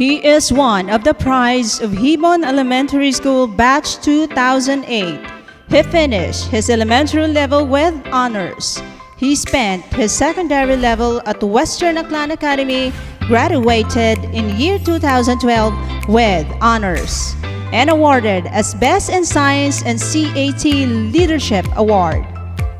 He is one of the prize of Hibon Elementary School Batch 2008. He finished his elementary level with honors. He spent his secondary level at Western Aklan Academy, graduated in year 2012 with honors, and awarded as Best in Science and CAT Leadership Award.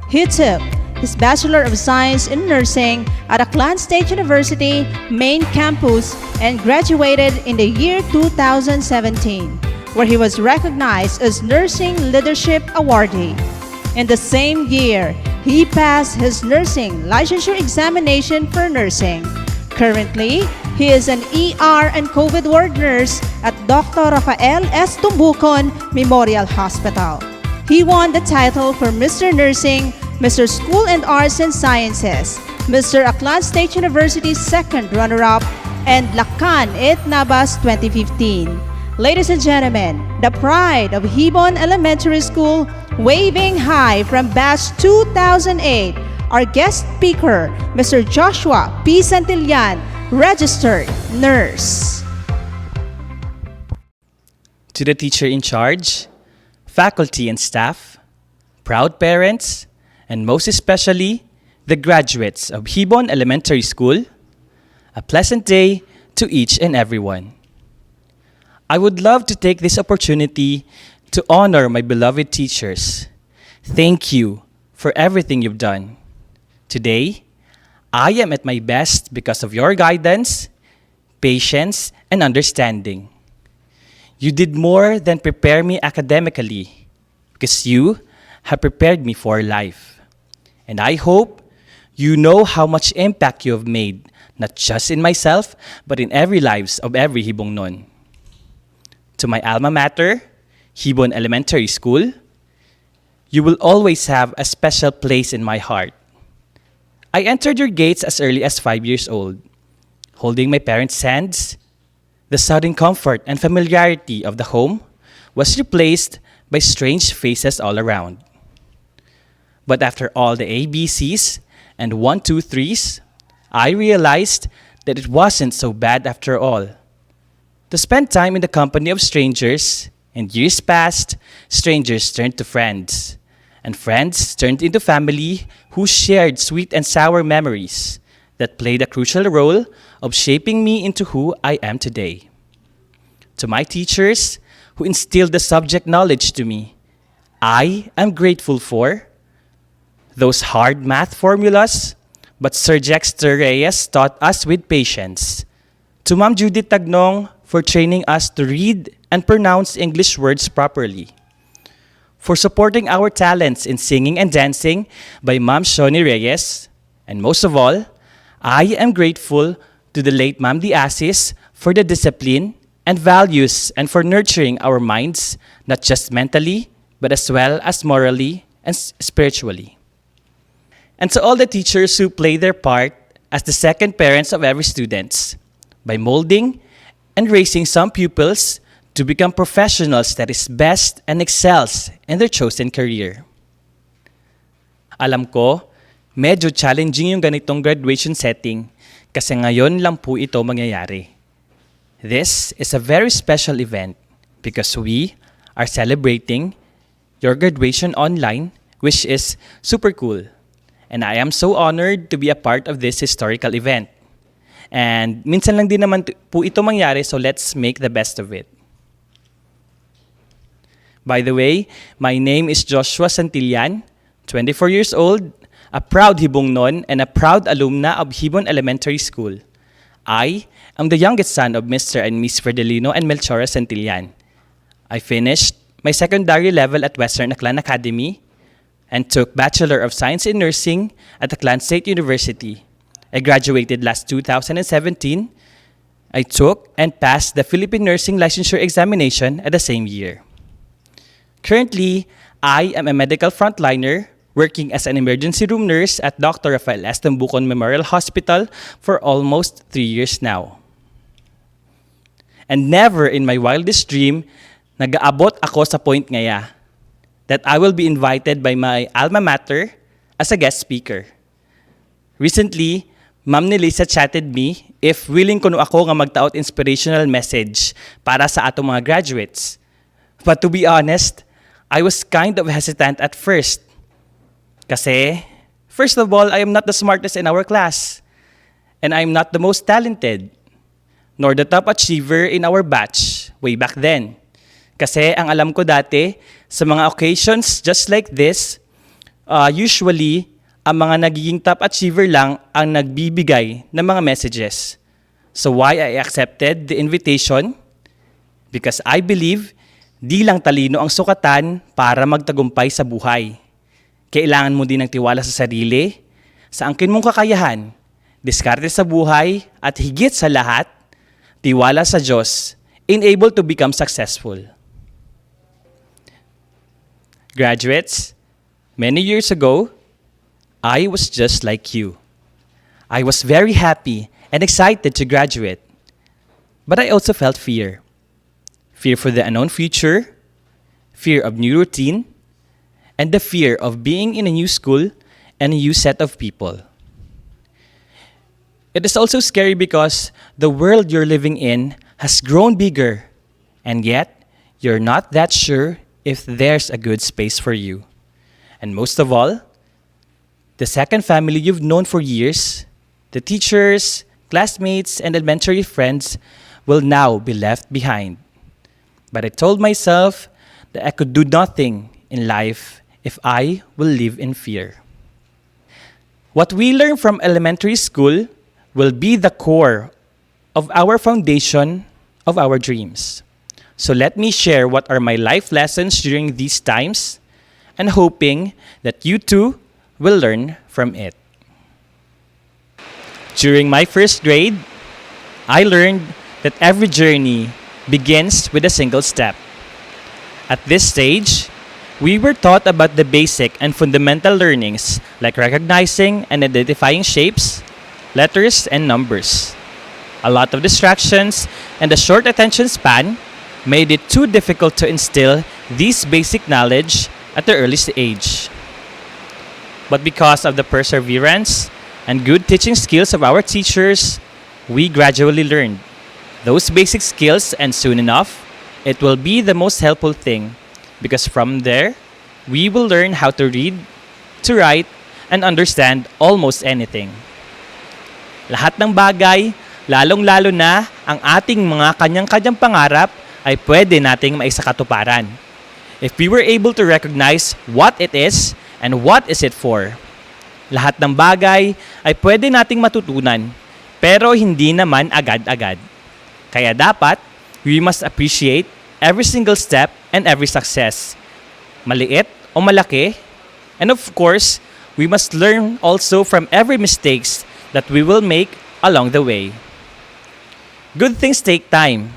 He took his Bachelor of Science in Nursing at Aklan State University main campus and graduated in the year 2017, where he was recognized as Nursing Leadership Awardee. In the same year, he passed his nursing licensure examination for nursing. Currently, he is an ER and COVID ward nurse at Dr. Rafael S. Tumbucon Memorial Hospital. He won the title for Mr. Nursing, Mr. School and Arts and Sciences, Mr. Aklan State University's second runner-up, and Lakan It Nabas 2015. Ladies and gentlemen, the pride of Hibon Elementary School, waving high from Batch 2008, our guest speaker, Mr. Joshua P. Santillan, registered nurse. To the teacher in charge, faculty and staff, proud parents, and most especially, the graduates of Hibon Elementary School, a pleasant day to each and everyone. I would love to take this opportunity to honor my beloved teachers. Thank you for everything you've done. Today, I am at my best because of your guidance, patience, and understanding. You did more than prepare me academically, because you have prepared me for life. And I hope you know how much impact you have made, not just in myself, but in every lives of every Hibongnon. To my alma mater, Hibon Elementary School, you will always have a special place in my heart. I entered your gates as early as 5 years old, holding my parents' hands. The sudden comfort and familiarity of the home was replaced by strange faces all around. But after all the ABCs and 1, 2, 3s, I realized that it wasn't so bad after all. To spend time in the company of strangers, and years passed, strangers turned to friends, and friends turned into family who shared sweet and sour memories that played a crucial role of shaping me into who I am today. To my teachers who instilled the subject knowledge to me, I am grateful for those hard math formulas, but Sir Jexter Reyes taught us with patience. To Ma'am Judith Tagnong for training us to read and pronounce English words properly. For supporting our talents in singing and dancing by Ma'am Shoni Reyes. And most of all, I am grateful to the late Ma'am Diasis for the discipline and values and for nurturing our minds, not just mentally, but as well as morally and spiritually. And to all the teachers who play their part as the second parents of every student by molding and raising some pupils to become professionals that is best and excels in their chosen career. Alam ko, medyo challenging yung ganitong graduation setting kasi ngayon lang po ito mangyayari. This is a very special event because we are celebrating your graduation online, which is super cool. And I am so honored to be a part of this historical event. And minsan lang din naman po ito mangyari, so let's make the best of it. By the way, my name is Joshua Santillan, 24 years old, a proud Hibongnon and a proud alumna of Hibon Elementary School. I am the youngest son of Mr. and Miss Fidelino and Melchora Santillan. I finished my secondary level at Western Aklan Academy and took Bachelor of Science in Nursing at Aklan State University. I graduated last 2017. I took and passed the Philippine Nursing Licensure Examination at the same year. Currently, I am a medical frontliner working as an emergency room nurse at Dr. Rafael S. Tumbucon Memorial Hospital for almost 3 years now. And never in my wildest dream, nag-aabot ako sa point ngaya that I will be invited by my alma mater as a guest speaker. Recently, Ma'am ni Lisa chatted me if willing kuno ako nga magtaot inspirational message para sa atong mga graduates. But to be honest, I was kind of hesitant at first. Kasi, first of all, I am not the smartest in our class. And I am not the most talented. Nor the top achiever in our batch way back then. Kasi ang alam ko dati, sa mga occasions just like this, usually, ang mga nagiging top achiever lang ang nagbibigay ng mga messages. So why I accepted the invitation? Because I believe, di lang talino ang sukatan para magtagumpay sa buhay. Kailangan mo din ng tiwala sa sarili, sa angkin mong kakayahan, diskarte sa buhay, at higit sa lahat, tiwala sa Diyos, in able to become successful. Graduates, many years ago, I was just like you. I was very happy and excited to graduate. But I also felt fear. Fear for the unknown future, fear of new routine, and the fear of being in a new school and a new set of people. It is also scary because the world you're living in has grown bigger, and yet you're not that sure if there's a good space for you. And most of all, the second family you've known for years, the teachers, classmates, and elementary friends will now be left behind. But I told myself that I could do nothing in life if I will live in fear. What we learn from elementary school will be the core of our foundation of our dreams. So let me share what are my life lessons during these times and hoping that you too will learn from it. During my first grade, I learned that every journey begins with a single step. At this stage, we were taught about the basic and fundamental learnings like recognizing and identifying shapes, letters, and numbers. A lot of distractions and a short attention span made it too difficult to instill these basic knowledge at the earliest age. But because of the perseverance and good teaching skills of our teachers, we gradually learned those basic skills, and soon enough, it will be the most helpful thing because from there, we will learn how to read, to write, and understand almost anything. Lahat ng bagay, lalong-lalo na ang ating mga kanyang-kanyang pangarap ay pwede nating maisakatuparan. If we were able to recognize what it is and what is it for. Lahat ng bagay ay pwede nating matutunan, pero hindi naman agad-agad. Kaya dapat, we must appreciate every single step and every success. Maliit o malaki. And of course, we must learn also from every mistakes that we will make along the way. Good things take time.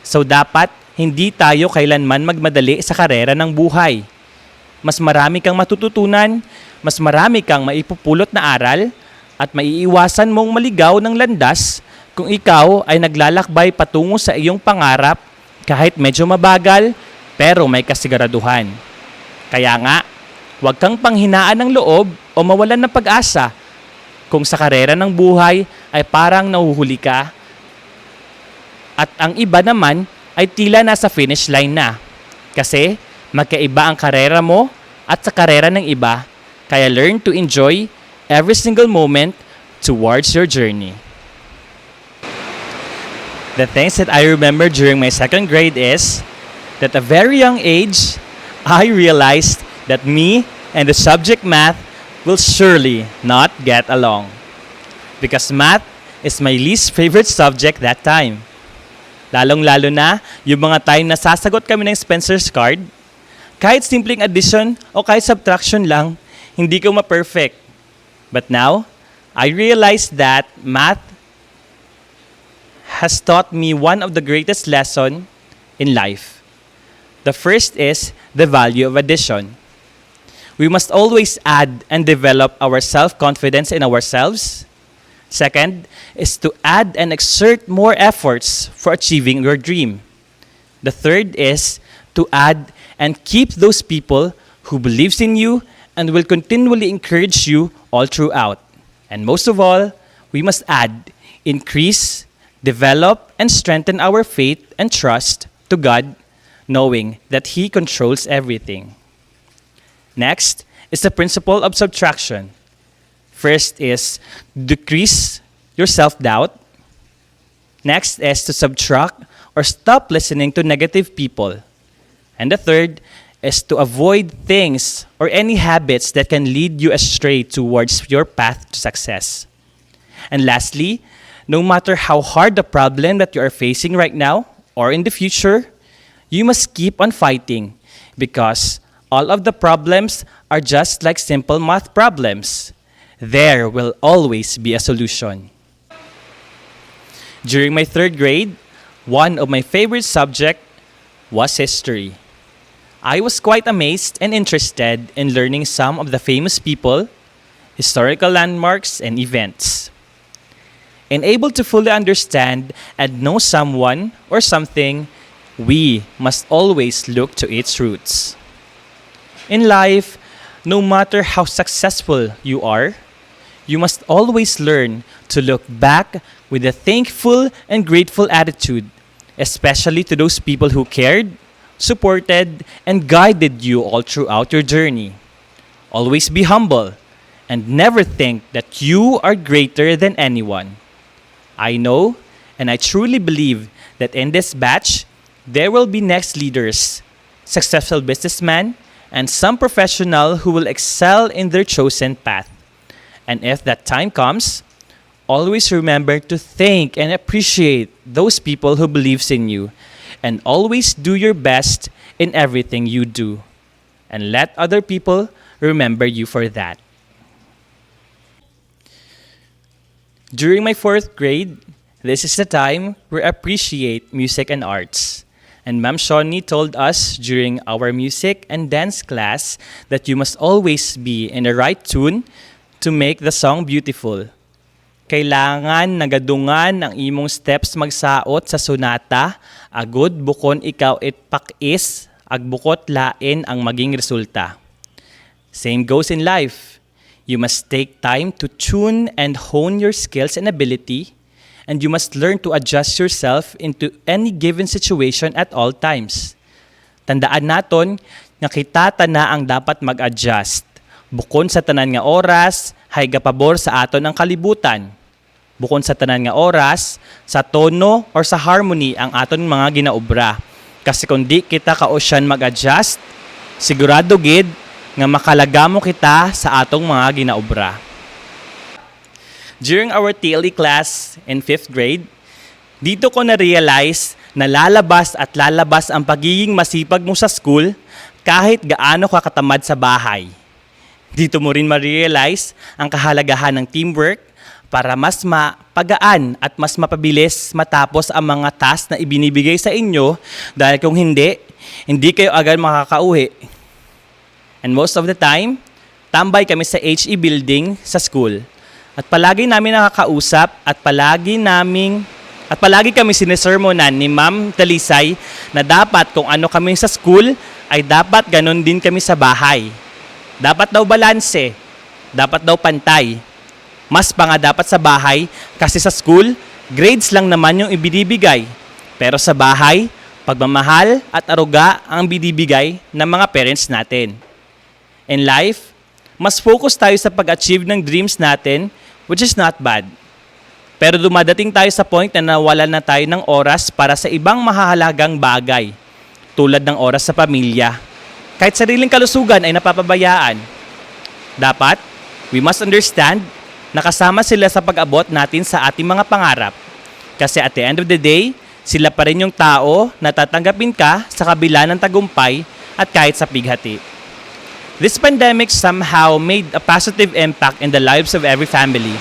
So dapat, hindi tayo kailanman magmadali sa karera ng buhay. Mas marami kang matututunan, mas marami kang maipupulot na aral, at maiiwasan mong maligaw ng landas kung ikaw ay naglalakbay patungo sa iyong pangarap kahit medyo mabagal pero may kasiguraduhan. Kaya nga, huwag kang panghinaan ng loob o mawalan ng pag-asa kung sa karera ng buhay ay parang nahuhuli ka at ang iba naman ay tila nasa finish line na. Kasi magkaiba ang karera mo at sa karera ng iba, kaya learn to enjoy every single moment towards your journey. The things that I remember during my second grade is that at a very young age, I realized that me and the subject math will surely not get along. Because math is my least favorite subject that time. Lalong-lalo na yung mga time na sasagot kami ng Spencer's card, kahit simpleng addition o kahit subtraction lang, hindi ko ma-perfect. But now, I realized that math has taught me one of the greatest lessons in life. The first is the value of addition. We must always add and develop our self-confidence in ourselves. Second is to add and exert more efforts for achieving your dream. The third is to add and keep those people who believes in you and will continually encourage you all throughout. And most of all, we must add, increase, develop, and strengthen our faith and trust to God, knowing that He controls everything. Next is the principle of subtraction. First is decrease your self-doubt. Next is to subtract or stop listening to negative people. And the third is to avoid things or any habits that can lead you astray towards your path to success. And lastly, no matter how hard the problem that you are facing right now or in the future, you must keep on fighting because all of the problems are just like simple math problems. There will always be a solution. During my third grade, one of my favorite subjects was history. I was quite amazed and interested in learning some of the famous people, historical landmarks, and events. And able to fully understand and know someone or something, we must always look to its roots. In life, no matter how successful you are, you must always learn to look back with a thankful and grateful attitude, especially to those people who cared, supported, and guided you all throughout your journey. Always be humble and never think that you are greater than anyone. I know and I truly believe that in this batch, there will be next leaders, successful businessmen, and some professional who will excel in their chosen path. And if that time comes, always remember to thank and appreciate those people who believes in you, and always do your best in everything you do. And let other people remember you for that. During my fourth grade, this is the time we appreciate music and arts. And Ma'am Shawnee told us during our music and dance class that you must always be in the right tune to make the song beautiful. Kailangan nagadungan ang imong steps magsaot sa sonata, agud bukon ikaw itpakis, agbukot lain ang maging resulta. Same goes in life. You must take time to tune and hone your skills and ability, and you must learn to adjust yourself into any given situation at all times. Tandaan naton nga kita tana ang dapat mag-adjust. Bukon sa tanan nga oras, hay gapabor sa aton ang kalibutan. Bukon sa tanan nga oras, sa tono or sa harmony ang aton mga ginaobra. Kasi kung di kita kaosyan mag-adjust, sigurado gid nga makalagamo kita sa atong mga ginaobra. During our TLE class in 5th grade, dito ko na-realize na lalabas ang pagiging masipag mo sa school kahit gaano ka katamad sa bahay. Dito mo rin ma-realize ang kahalagahan ng teamwork para mas mapagaan at mas mapabilis matapos ang mga task na ibinibigay sa inyo dahil kung hindi kayo agad makakauwi. And most of the time, tambay kami sa HE building sa school. At palagi namin nakakausap at palagi kami sinesermonan ni Ma'am Talisay na dapat kung ano kami sa school ay dapat ganon din kami sa bahay. Dapat daw balanse, dapat daw pantay. Mas pa nga dapat sa bahay kasi sa school, grades lang naman yung ibinibigay. Pero sa bahay, pagmamahal at aruga ang binibigay ng mga parents natin. In life, mas focus tayo sa pag-achieve ng dreams natin, which is not bad. Pero dumadating tayo sa point na nawalan na tayo ng oras para sa ibang mahahalagang bagay, tulad ng oras sa pamilya. Kahit sariling kalusugan ay napapabayaan. Dapat, we must understand na kasama sila sa pag-abot natin sa ating mga pangarap. Kasi at the end of the day, sila pa rin yung tao na tatanggapin ka sa kabila ng tagumpay at kahit sa pighati. This pandemic somehow made a positive impact in the lives of every family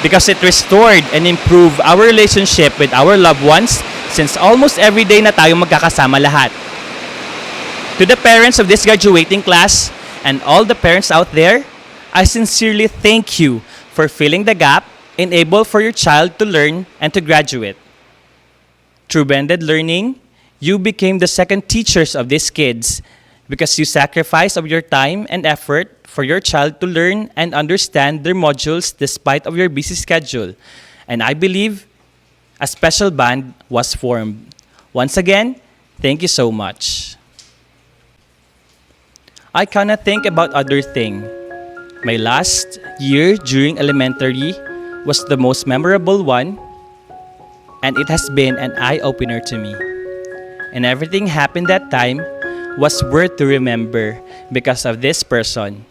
because it restored and improved our relationship with our loved ones since almost every day na tayong magkakasama lahat. To the parents of this graduating class and all the parents out there, I sincerely thank you for filling the gap and able for your child to learn and to graduate. Through blended learning, you became the second teachers of these kids because you sacrificed of your time and effort for your child to learn and understand their modules despite of your busy schedule. And I believe a special band was formed. Once again, thank you so much. I cannot think about other thing. My last year during elementary was the most memorable one, and it has been an eye-opener to me. And everything happened that time was worth to remember because of this person.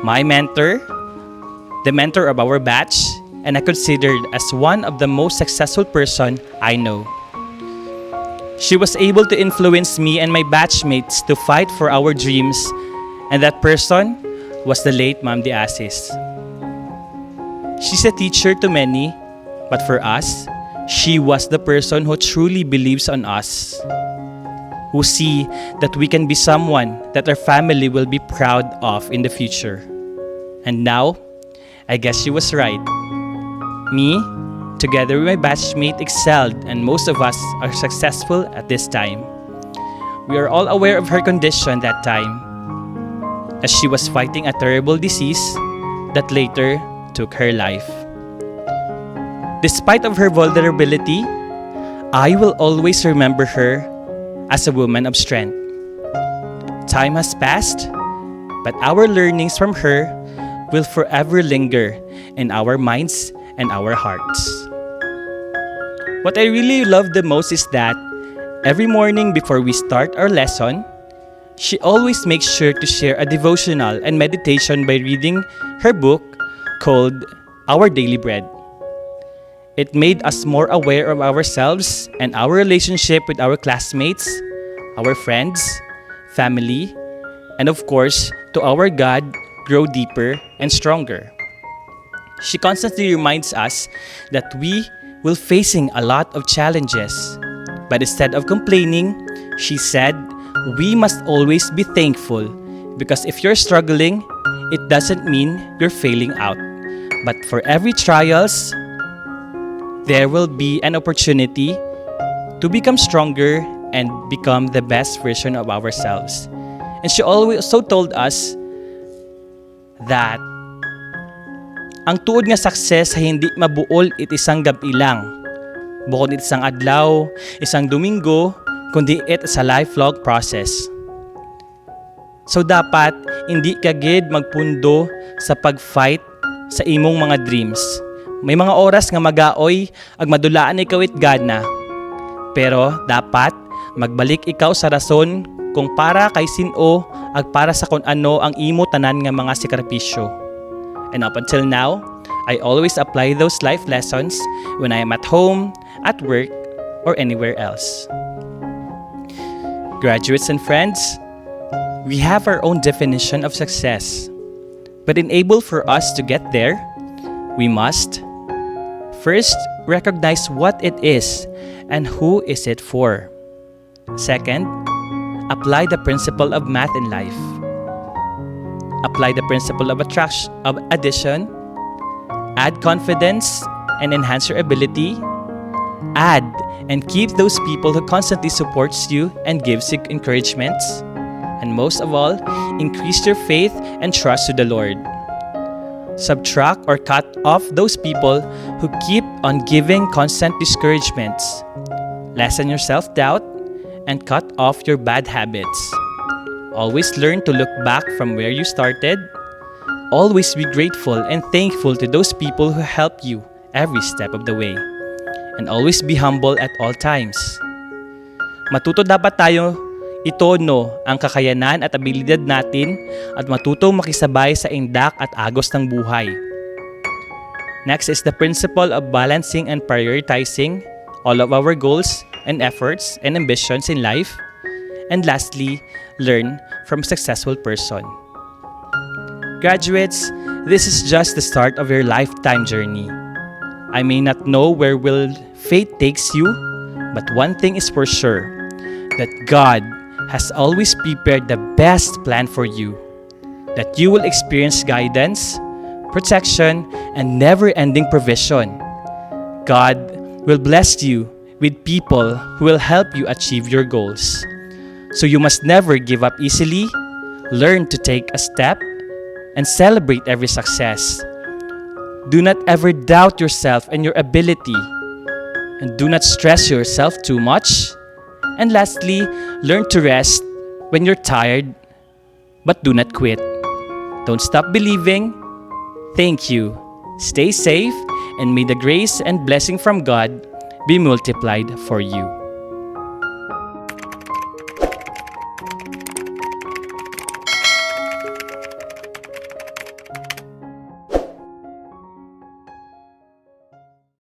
My mentor, the mentor of our batch, and I considered as one of the most successful person I know. She was able to influence me and my batchmates to fight for our dreams, and that person was the late Ma'am De Asis. She's a teacher to many, but for us, she was the person who truly believes on us, who see that we can be someone that our family will be proud of in the future. And now, I guess she was right. Me, together with my batchmate, excelled, and most of us are successful at this time. We are all aware of her condition that time, as she was fighting a terrible disease that later took her life. Despite of her vulnerability, I will always remember her as a woman of strength. Time has passed, but our learnings from her will forever linger in our minds and our hearts. What I really love the most is that every morning before we start our lesson, she always makes sure to share a devotional and meditation by reading her book called Our Daily Bread. It made us more aware of ourselves and our relationship with our classmates, our friends, family, and of course, to our God, grow deeper and stronger. She constantly reminds us that we will facing a lot of challenges. But instead of complaining, she said, we must always be thankful because if you're struggling, it doesn't mean you're failing out. But for every trials, there will be an opportunity to become stronger and become the best version of ourselves. And she also told us that ang tuod nga success ay hindi mabuol it isang gabi lang. Bukod it isang adlaw, isang domingo, kundi it sa lifelong process. So dapat hindi ka gid magpundo sa pag-fight sa imong mga dreams. May mga oras nga magaoy ag madulaan ikaw it gana. Pero dapat magbalik ikaw sa rason kung para kay sino ag para sa kung ano ang imo tanan nga mga sakripisyo. And up until now, I always apply those life lessons when I am at home, at work, or anywhere else. Graduates and friends, we have our own definition of success. But in able for us to get there, we must first recognize what it is and who is it for. Second, apply the principle of math in life. Apply the principle of addition, add confidence and enhance your ability, add and keep those people who constantly supports you and gives you encouragements, and most of all, increase your faith and trust to the Lord. Subtract or cut off those people who keep on giving constant discouragements. Lessen your self-doubt and cut off your bad habits. Always learn to look back from where you started. Always be grateful and thankful to those people who help you every step of the way. And always be humble at all times. Matuto dapat tayo itono ang kakayanan at abilidad natin at matutong makisabay sa indak at agos ng buhay. Next is the principle of balancing and prioritizing all of our goals and efforts and ambitions in life. And lastly, learn from a successful person. Graduates, this is just the start of your lifetime journey. I may not know where will fate takes you, but one thing is for sure, that God has always prepared the best plan for you, that you will experience guidance, protection, and never-ending provision. God will bless you with people who will help you achieve your goals. So you must never give up easily, learn to take a step, and celebrate every success. Do not ever doubt yourself and your ability. And do not stress yourself too much. And lastly, learn to rest when you're tired, but do not quit. Don't stop believing. Thank you. Stay safe, and may the grace and blessing from God be multiplied for you.